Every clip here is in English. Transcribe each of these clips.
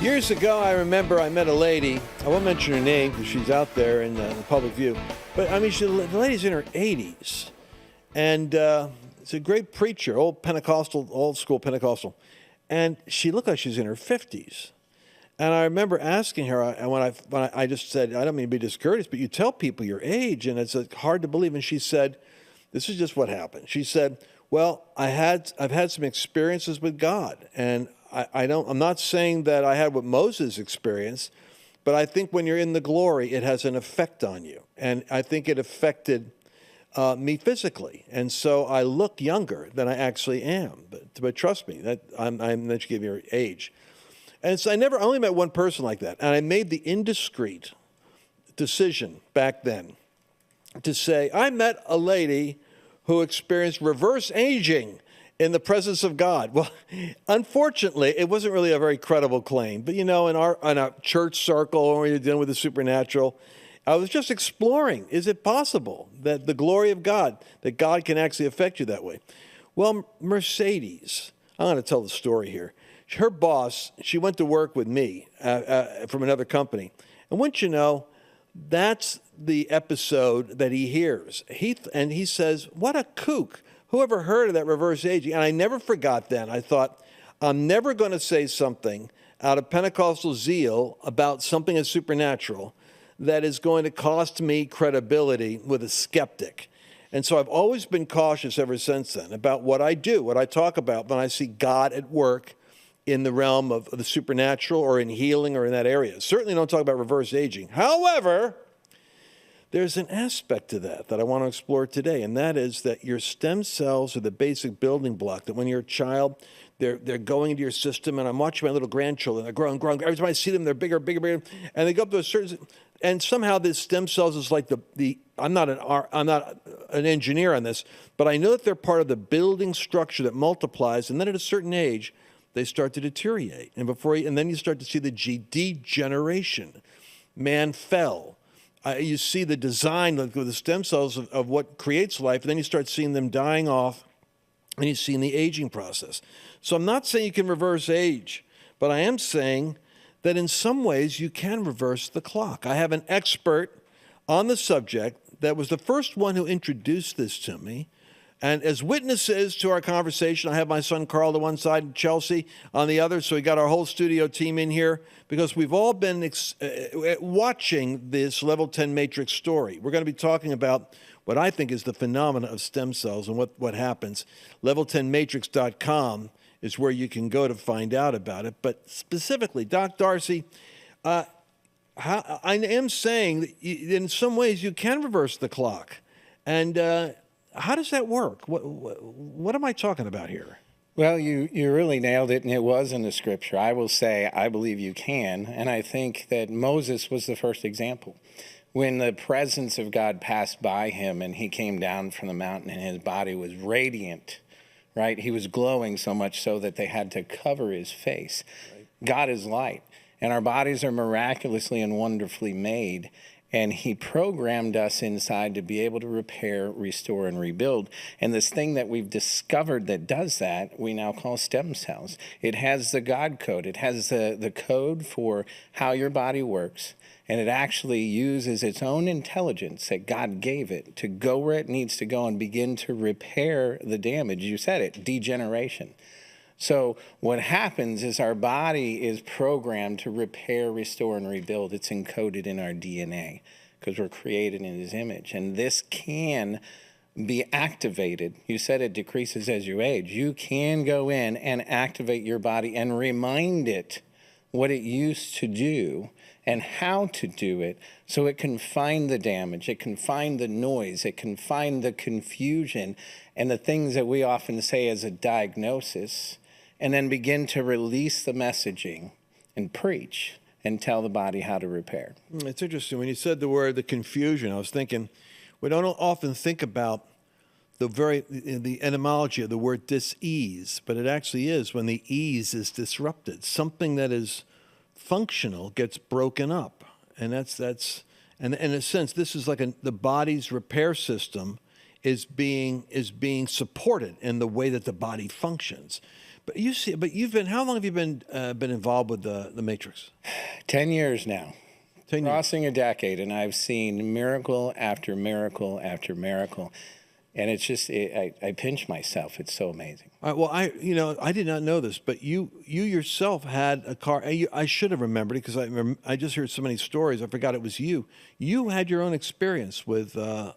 Years ago, I remember I met a lady. I won't mention her name because she's out there in the public view. But, I mean, the lady's in her 80s. And it's a great preacher, old school Pentecostal. And she looked like she's in her 50s. And I remember asking her, and when I just said, I don't mean to be discourteous, but you tell people your age, and it's hard to believe. And she said, this is just what happened. She said, well, I've had some experiences with God, and I'm not saying that I had what Moses experienced, but I think when you're in the glory, it has an effect on you. And I think it affected me physically. And so I look younger than I actually am. But trust me, that I'm not to give you your age. And so I only met one person like that. And I made the indiscreet decision back then to say, I met a lady who experienced reverse aging in the presence of God. Well, unfortunately, it wasn't really a very credible claim. But, you know, in our church circle, when you're dealing with the supernatural, I was just exploring, is it possible that the glory of God, that God can actually affect you that way? Well, Mercedes, I'm going to tell the story here. Her boss, she went to work with me from another company. And wouldn't you know, that's the episode that he hears. He says, what a kook. Who ever heard of that reverse aging? And I never forgot that. I thought, I'm never going to say something out of Pentecostal zeal about something as supernatural that is going to cost me credibility with a skeptic. And so I've always been cautious ever since then about what I do, what I talk about when I see God at work in the realm of the supernatural or in healing or in that area. Certainly don't talk about reverse aging. However, there's an aspect to that I want to explore today, and that is that your stem cells are the basic building block, that when you're a child, they're going into your system, and I'm watching my little grandchildren, they're growing. Every time I see them, they're bigger, and they go up to a certain, and somehow this stem cells is like I'm not an engineer on this, but I know that they're part of the building structure that multiplies, and then at a certain age, they start to deteriorate, and then you start to see the degeneration. Man fell. You see the design with the stem cells of what creates life, and then you start seeing them dying off, and you see the aging process. So I'm not saying you can reverse age, but I am saying that in some ways you can reverse the clock. I have an expert on the subject that was the first one who introduced this to me. And as witnesses to our conversation, I have my son Carl to one side and Chelsea on the other. So we got our whole studio team in here because we've all been watching this Level 10 Matrix story. We're going to be talking about what I think is the phenomena of stem cells and what happens. Level10matrix.com is where you can go to find out about it. But specifically, Doc Darcy, I am saying that in some ways you can reverse the clock. And how does that work? What am I talking about here? Well, you really nailed it, and it was in the scripture. I will say I believe you can, and I think that Moses was the first example. When the presence of God passed by him and he came down from the mountain and his body was radiant, right? He was glowing so much so that they had to cover his face. Right. God is light, and our bodies are miraculously and wonderfully made. And he programmed us inside to be able to repair, restore, and rebuild. And this thing that we've discovered that does that, we now call stem cells. It has the God code. It has the code for how your body works. And it actually uses its own intelligence that God gave it to go where it needs to go and begin to repair the damage. You said it, degeneration. So what happens is our body is programmed to repair, restore, and rebuild. It's encoded in our DNA because we're created in his image. And this can be activated. You said it decreases as you age. You can go in and activate your body and remind it what it used to do and how to do it so it can find the damage, it can find the noise, it can find the confusion and the things that we often say as a diagnosis, and then begin to release the messaging and preach and tell the body how to repair. It's interesting. When you said the confusion, I was thinking, we don't often think about the etymology of the word dis-ease, but it actually is when the ease is disrupted. Something that is functional gets broken up. And and in a sense, this is like the body's repair system is being supported in the way that the body functions. But how long have you been involved with the Matrix? 10 years now. 10 years. Crossing a decade, and I've seen miracle after miracle after miracle. And it's just, I pinch myself. It's so amazing. All right, well, I did not know this, but you yourself had a car. I should have remembered it because I just heard so many stories. I forgot it was you. You had your own experience with a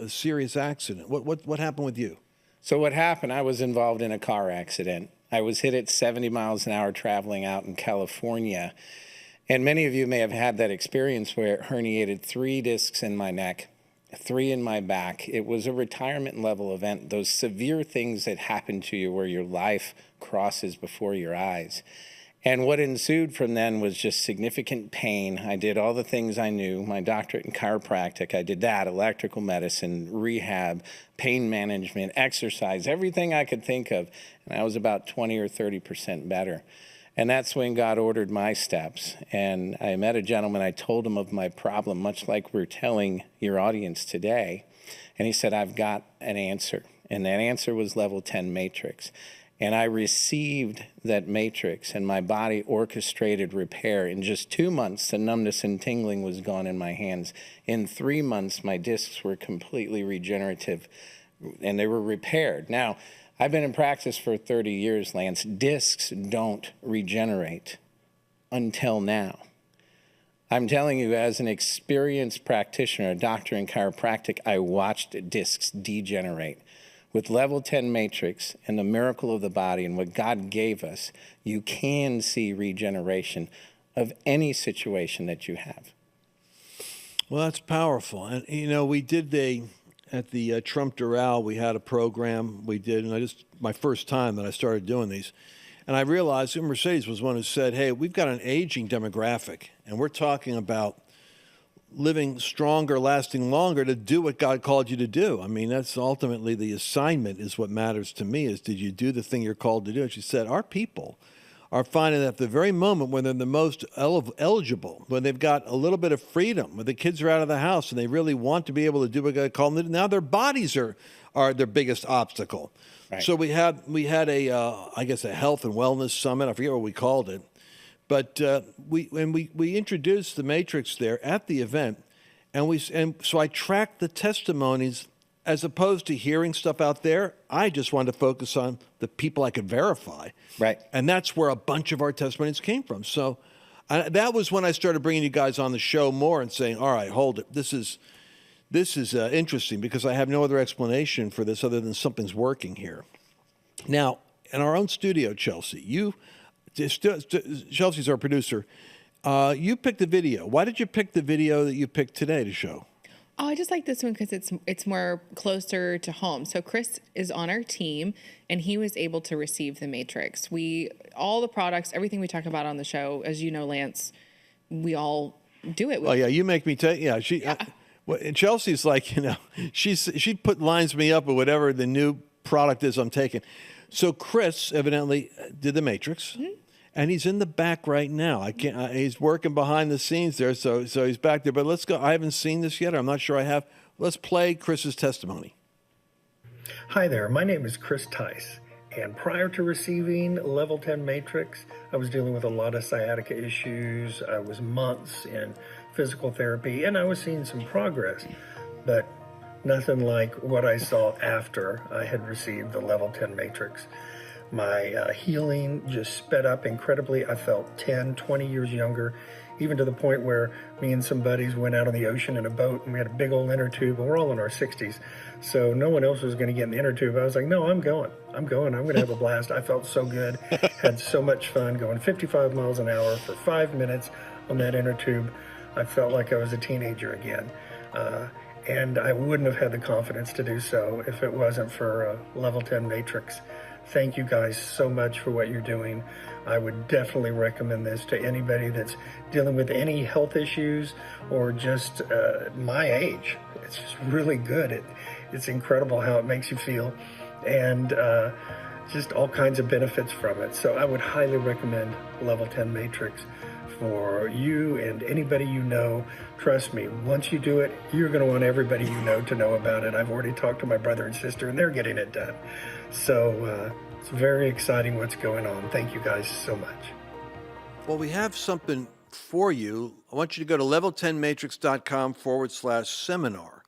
serious accident. What happened with you? So what happened, I was involved in a car accident. I was hit at 70 miles an hour traveling out in California. And many of you may have had that experience where it herniated 3 discs in my neck, 3 in my back. It was a retirement level event, those severe things that happen to you where your life crosses before your eyes. And what ensued from then was just significant pain. I did all the things I knew, my doctorate in chiropractic. I did that, electrical medicine, rehab, pain management, exercise, everything I could think of. And I was about 20 or 30% better. And that's when God ordered my steps. And I met a gentleman, I told him of my problem, much like we're telling your audience today. And he said, I've got an answer. And that answer was level 10 matrix. And I received that matrix, and my body orchestrated repair. In just 2 months, the numbness and tingling was gone in my hands. In 3 months, my discs were completely regenerative, and they were repaired. Now, I've been in practice for 30 years, Lance. Discs don't regenerate until now. I'm telling you, as an experienced practitioner, a doctor in chiropractic, I watched discs degenerate. With level 10 matrix and the miracle of the body and what God gave us, you can see regeneration of any situation that you have. Well, that's powerful. And, we did at the Trump Doral, we had a program we did, and my first time that I started doing these. And I realized Mercedes was one who said, hey, we've got an aging demographic, and we're talking about living stronger, lasting longer to do what God called you to do. I mean, that's ultimately the assignment is what matters to me is did you do the thing you're called to do? And she said, our people are finding that at the very moment when they're the most eligible, when they've got a little bit of freedom, when the kids are out of the house and they really want to be able to do what God called them to do, now their bodies are their biggest obstacle. Right. So we had a health and wellness summit. I forget what we called it. But we introduced the matrix there at the event, and so I tracked the testimonies as opposed to hearing stuff out there. I just wanted to focus on the people I could verify, right? And that's where a bunch of our testimonies came from. So that was when I started bringing you guys on the show more and saying, "All right, hold it. This is interesting because I have no other explanation for this other than something's working here." Now, in our own studio, Chelsea, Chelsea's our producer. You picked the video. Why did you pick the video that you picked today to show? Oh, I just like this one because it's more closer to home. So Chris is on our team, and he was able to receive the matrix. All the products, everything we talk about on the show, as you know, Lance, we all do it. Oh yeah, you make me take. Yeah, she. Yeah. And Chelsea's like, she lines me up with whatever the new product is I'm taking. So Chris evidently did the matrix. Mm-hmm. And he's in the back right now. He's working behind the scenes there, so he's back there. But let's go. I haven't seen this yet. I'm not sure I have. Let's play Chris's testimony. Hi there. My name is Chris Tice. And prior to receiving Level 10 Matrix, I was dealing with a lot of sciatica issues. I was months in physical therapy, and I was seeing some progress. But nothing like what I saw after I had received the Level 10 Matrix. My healing just sped up incredibly. I felt 10, 20 years younger, even to the point where me and some buddies went out on the ocean in a boat, and we had a big old inner tube, and we're all in our 60s. So no one else was going to get in the inner tube. I was like, no, I'm going. I'm going to have a blast. I felt so good, had so much fun going 55 miles an hour for 5 minutes on that inner tube. I felt like I was a teenager again. And I wouldn't have had the confidence to do so if it wasn't for Level 10 Matrix. Thank you guys so much for what you're doing. I would definitely recommend this to anybody that's dealing with any health issues or just my age. It's just really good. It's incredible how it makes you feel, and just all kinds of benefits from it. So I would highly recommend Level 10 Matrix for you and anybody you know. Trust me, once you do it, you're going to want everybody you know to know about it. I've already talked to my brother and sister, and they're getting it done. So It's very exciting what's going on. Thank you guys so much. Well, we have something for you. I want you to go to level10matrix.com/seminar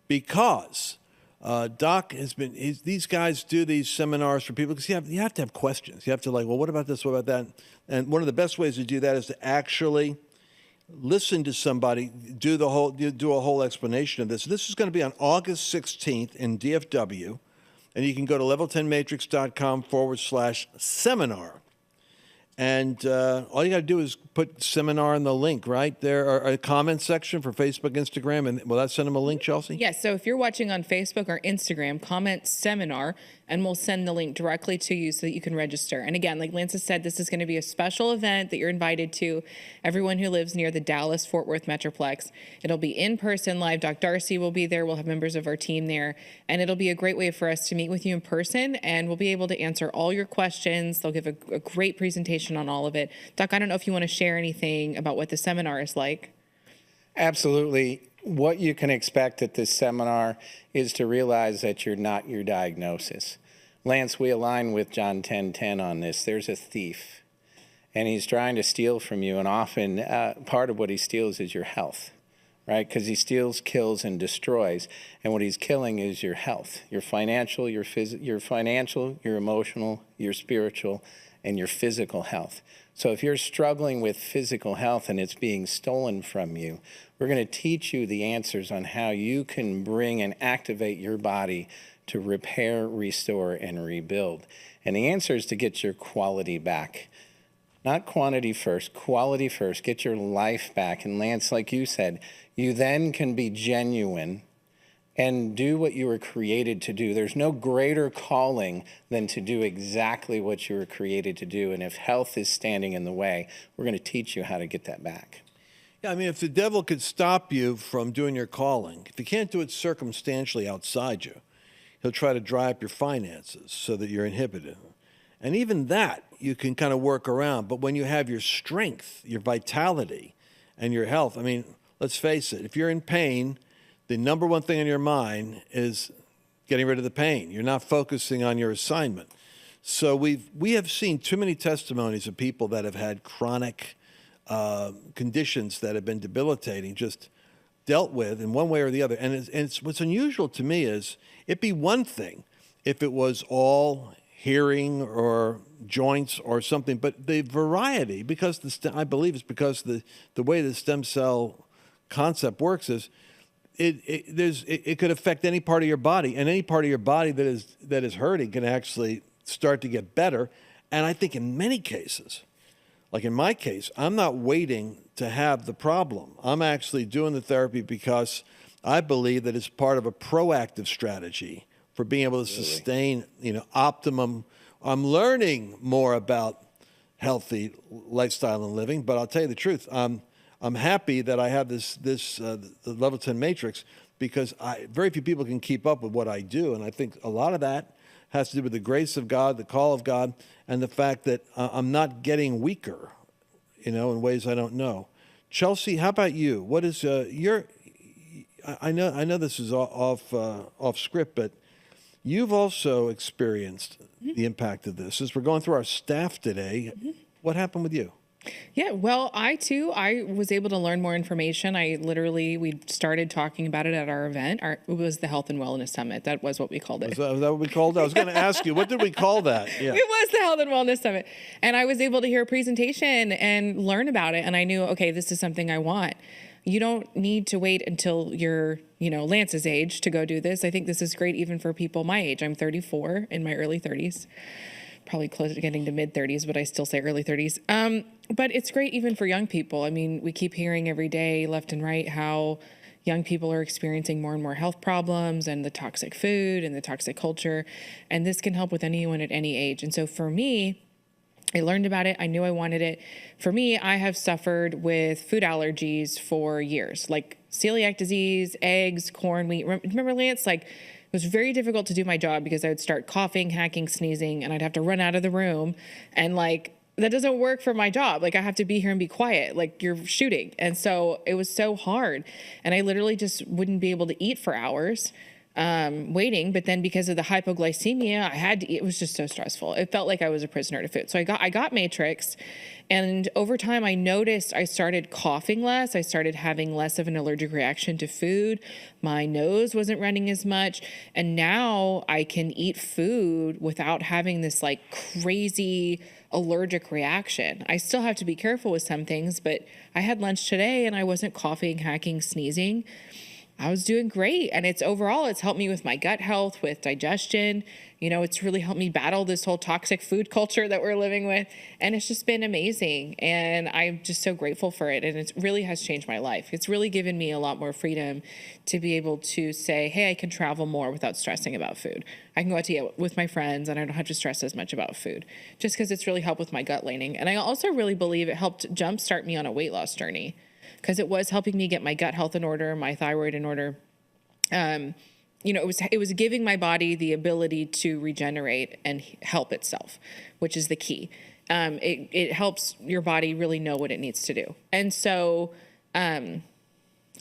because Doc has been, these guys do these seminars for people because you have to have questions. You have to like, well, what about this? What about that? And one of the best ways to do that is to actually listen to somebody do a whole explanation of this. This is going to be on August 16th in DFW, and you can go to level10matrix.com/seminar. And all you got to do is put seminar in the link right there, or a comment section for Facebook, Instagram, and will that send them a link, Chelsea? Yes. So if you're watching on Facebook or Instagram, comment seminar, and we'll send the link directly to you so that you can register. And again, like Lance has said, this is going to be a special event that you're invited to. Everyone who lives near the Dallas-Fort Worth Metroplex. It'll be in person, live. Doc Darcy will be there. We'll have members of our team there, and it'll be a great way for us to meet with you in person, and we'll be able to answer all your questions. They'll give a great presentation on all of it. Doc, I don't know if you want to share anything about what the seminar is like. Absolutely. What you can expect at this seminar is to realize that you're not your diagnosis. Lance, we align with John 10:10 on this. There's a thief, and he's trying to steal from you, and often part of what he steals is your health, right? Because he steals, kills, and destroys, and what he's killing is your health, your financial, your emotional, your spiritual, and your physical health. So if you're struggling with physical health and it's being stolen from you, we're going to teach you the answers on how you can bring and activate your body to repair, restore, and rebuild. And the answer is to get your quality back. Not quantity first, quality first. Get your life back. And Lance, like you said, you then can be genuine and do what you were created to do. There's no greater calling than to do exactly what you were created to do. And if health is standing in the way, we're going to teach you how to get that back. Yeah, I mean, if the devil could stop you from doing your calling, if he can't do it circumstantially outside you, he'll try to dry up your finances so that you're inhibited. And even that you can kind of work around. But when you have your strength, your vitality, and your health, I mean, let's face it, if you're in pain, the number one thing in your mind is getting rid of the pain. You're not focusing on your assignment. So we have seen too many testimonies of people that have had chronic conditions that have been debilitating, just dealt with in one way or the other. And it's what's unusual to me is it'd be one thing if it was all hearing or joints or something, but the variety, because I believe it's because the way the stem cell concept works is it could affect any part of your body, and any part of your body that is hurting can actually start to get better. And I think in many cases, like in my case, I'm not waiting to have the problem. I'm actually doing the therapy because I believe that it's part of a proactive strategy for being able to sustain, optimum. I'm learning more about healthy lifestyle and living, but I'll tell you the truth. I'm happy that I have the Level 10 Matrix because very few people can keep up with what I do, and I think a lot of that has to do with the grace of God, the call of God, and the fact that I'm not getting weaker, in ways I don't know. Chelsea, how about you? What is your? I know this is off script, but you've also experienced the impact of this. As we're going through our staff today, what happened with you? Yeah, well, I was able to learn more information. We started talking about it at our event. It was the Health and Wellness Summit. That was what we called it. Was that what we called it? I was going to ask you, what did we call that? Yeah. It was the Health and Wellness Summit. And I was able to hear a presentation and learn about it. And I knew, okay, this is something I want. You don't need to wait until you're, Lance's age to go do this. I think this is great even for people my age. I'm 34, in my early 30s. Probably close to getting to mid 30s, but I still say early 30s. But it's great even for young people. I mean, we keep hearing every day, left and right, how young people are experiencing more and more health problems and the toxic food and the toxic culture. And this can help with anyone at any age. And so for me, I learned about it. I knew I wanted it. For me, I have suffered with food allergies for years, like celiac disease, eggs, corn, wheat. Remember, Lance? It was very difficult to do my job because I would start coughing, hacking, sneezing, and I'd have to run out of the room. And that doesn't work for my job. I have to be here and be quiet, like you're shooting. And so it was so hard. And I literally just wouldn't be able to eat for hours. waiting, but then because of the hypoglycemia, I had to eat. It was just so stressful. It felt like I was a prisoner to food. So I got Matrix, and over time I noticed I started coughing less. I started having less of an allergic reaction to food. My nose wasn't running as much, and now I can eat food without having this like crazy allergic reaction. I still have to be careful with some things, but I had lunch today and I wasn't coughing, hacking, sneezing. I was doing great. And it's helped me with my gut health, with digestion. It's really helped me battle this whole toxic food culture that we're living with. And it's just been amazing. And I'm just so grateful for it. And it really has changed my life. It's really given me a lot more freedom to be able to say, hey, I can travel more without stressing about food. I can go out to eat with my friends and I don't have to stress as much about food, just because it's really helped with my gut laning. And I also really believe it helped jumpstart me on a weight loss journey, because it was helping me get my gut health in order, my thyroid in order. It was giving my body the ability to regenerate and help itself, which is the key. It helps your body really know what it needs to do. And so I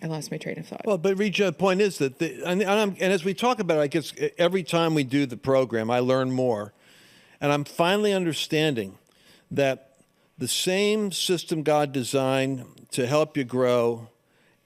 lost my train of thought. Well, but the point is that, and as we talk about it, I guess every time we do the program, I learn more. And I'm finally understanding that the same system God designed to help you grow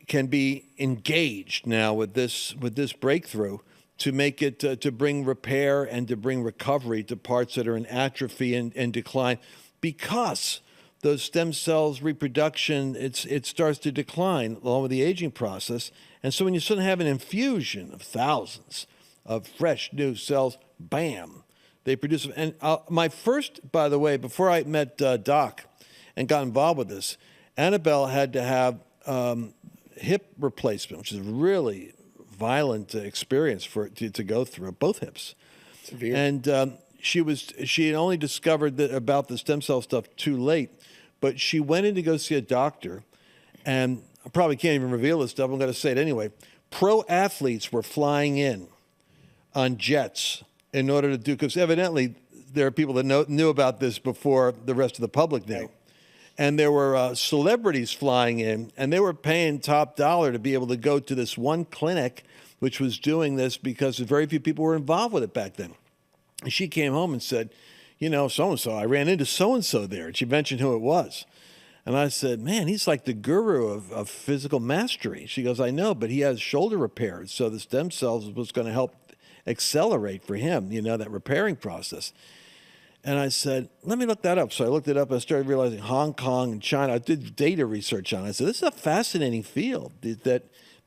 can be engaged now with this breakthrough to make it to bring repair and to bring recovery to parts that are in atrophy and decline, because those stem cells reproduction it starts to decline along with the aging process. And so when you suddenly have an infusion of thousands of fresh new cells, bam, they produce. And my first, by the way, before I met Doc and got involved with this, Annabelle had to have hip replacement, which is a really violent experience to go through, both hips. Severe. And she had only discovered about the stem cell stuff too late, but she went in to go see a doctor, and I probably can't even reveal this stuff. I'm going to say it anyway. Pro athletes were flying in on jets in order to do, because evidently there are people that knew about this before the rest of the public knew. Right. And there were celebrities flying in, and they were paying top dollar to be able to go to this one clinic which was doing this, because very few people were involved with it back then. And she came home and said, so-and-so, I ran into so-and-so there. And she mentioned who it was. And I said, man, he's like the guru of physical mastery. She goes, I know, but he has shoulder repairs. So the stem cells was going to help accelerate for him, that repairing process. And I said, let me look that up. So I looked it up and I started realizing Hong Kong and China. I did data research on it. I said, this is a fascinating field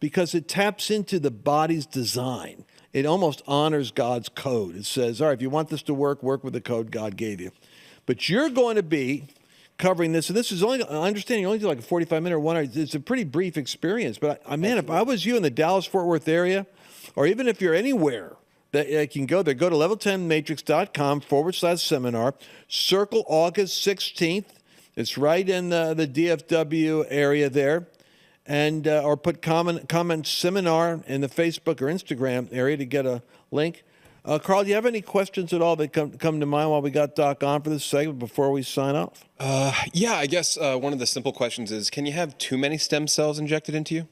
because it taps into the body's design. It almost honors God's code. It says, all right, if you want this to work with the code God gave you. But you're going to be covering this. And this is only, I understand you only do like a 45-minute or 1 hour. It's a pretty brief experience. But man, if I was you in the Dallas-Fort Worth area, or even if you're anywhere, that you can go there. Go to level10matrix.com/seminar. Circle August 16th. It's right in the DFW area there. And or put comment seminar in the Facebook or Instagram area to get a link. Carl, do you have any questions at all that come to mind while we got Doc on for this segment before we sign off? Yeah, I guess one of the simple questions is, can you have too many stem cells injected into you?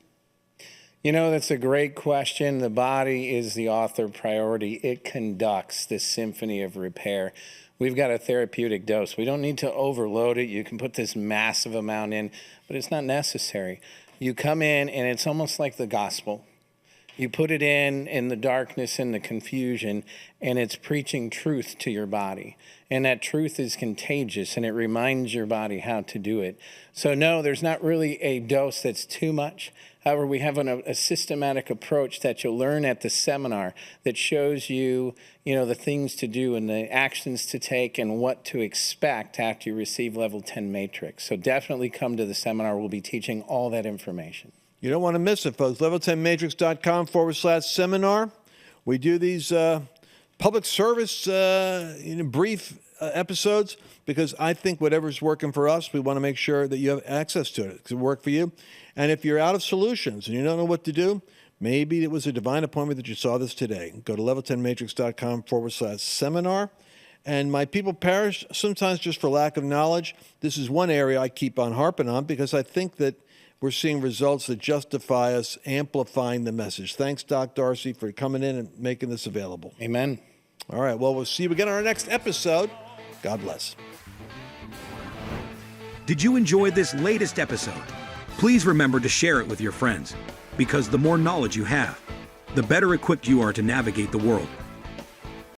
That's a great question. The body is the author priority. It conducts this symphony of repair. We've got a therapeutic dose. We don't need to overload it. You can put this massive amount in, but it's not necessary. You come in, and it's almost like the gospel. You put it in the darkness and the confusion, and it's preaching truth to your body. And that truth is contagious, and it reminds your body how to do it. So no, there's not really a dose that's too much. However, we have a systematic approach that you'll learn at the seminar that shows you, the things to do and the actions to take and what to expect after you receive Level 10 Matrix. So definitely come to the seminar. We'll be teaching all that information. You don't want to miss it, folks. level10matrix.com/seminar. We do these public service brief episodes because I think whatever's working for us, we want to make sure that you have access to it. It can work for you. And if you're out of solutions and you don't know what to do, maybe it was a divine appointment that you saw this today. Go to level10matrix.com/seminar And my people perish sometimes just for lack of knowledge. This is one area I keep on harping on because I think that we're seeing results that justify us amplifying the message. Thanks, Doc Darcy, for coming in and making this available. Amen. All right, well, we'll see you again on our next episode. God bless. Did you enjoy this latest episode? Please remember to share it with your friends, because the more knowledge you have, the better equipped you are to navigate the world.